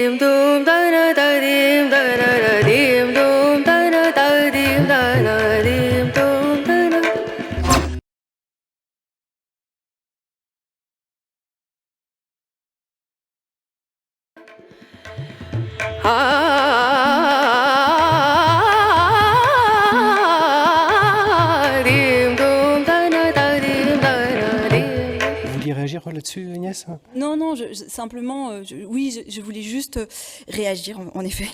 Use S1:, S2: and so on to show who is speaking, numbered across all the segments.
S1: Dim dum da da da dim da da da dim dum da da da dim da da dim dum da da. Dim dum da da da dim da da dim.
S2: Vous vouliez réagir là-dessus, Agnès?
S3: Non, non, simplement, oui, je voulais juste réagir, en effet,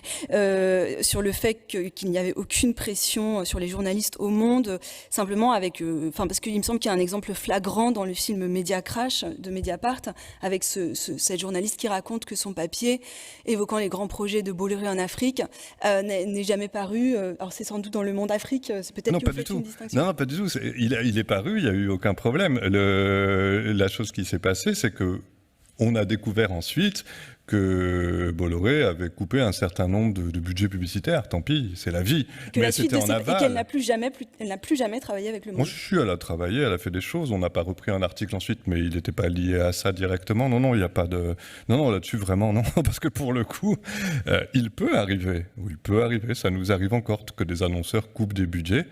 S3: sur le fait qu'il n'y avait aucune pression sur les journalistes au monde, simplement avec, parce qu'il me semble qu'il y a un exemple flagrant dans le film Media Crash de Mediapart, avec cette journaliste qui raconte que son papier, évoquant les grands projets de Bolloré en Afrique, n'est jamais paru. Alors c'est sans doute dans Le Monde Afrique, c'est peut-être
S4: Non,
S3: que
S4: pas
S3: vous
S4: du
S3: faites
S4: tout.
S3: une distinction.
S4: Non, pas du tout. Il est paru, il n'y a eu aucun problème. La chose qui s'est passée, c'est que on a découvert ensuite que Bolloré avait coupé un certain nombre de budgets publicitaires. Tant pis, c'est la vie.
S3: Que
S4: Mais
S3: la suite
S4: c'était
S3: de
S4: en
S3: cette...
S4: aval.
S3: Et qu'elle n'a plus jamais travaillé avec Le Monde.
S4: Moi, je suis, elle a travaillé, elle a fait des choses. On n'a pas repris un article ensuite, mais il n'était pas lié à ça directement. Non, il n'y a pas de... Non, là-dessus, vraiment, non. Parce que pour le coup, il peut arriver. Ça nous arrive encore que des annonceurs coupent des budgets.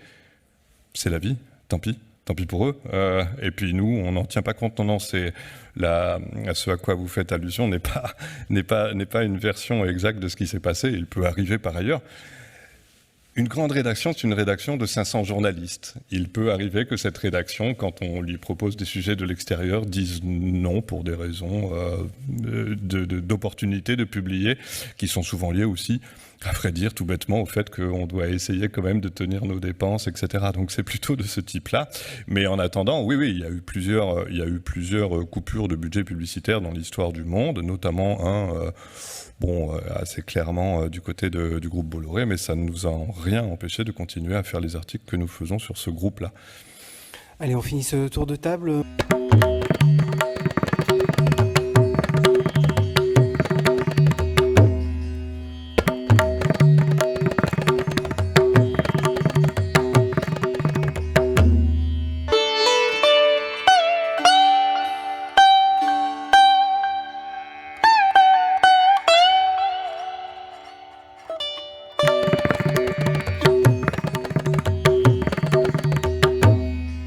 S4: C'est la vie, tant pis pour eux. Et puis nous, on n'en tient pas compte. Non, c'est ce à quoi vous faites allusion n'est pas une version exacte de ce qui s'est passé. Il peut arriver par ailleurs. Une grande rédaction, c'est une rédaction de 500 journalistes. Il peut arriver que cette rédaction, quand on lui propose des sujets de l'extérieur, dise non pour des raisons d'opportunité de publier, qui sont souvent liées aussi, à vrai dire, tout bêtement, au fait qu'on doit essayer quand même de tenir nos dépenses, etc. Donc c'est plutôt de ce type-là. Mais en attendant, oui, il y a eu plusieurs coupures de budget publicitaire dans l'histoire du monde, notamment assez clairement du côté du groupe Bolloré, mais ça ne nous a rien empêché de continuer à faire les articles que nous faisons sur ce groupe-là.
S2: Allez, on finit ce tour de table.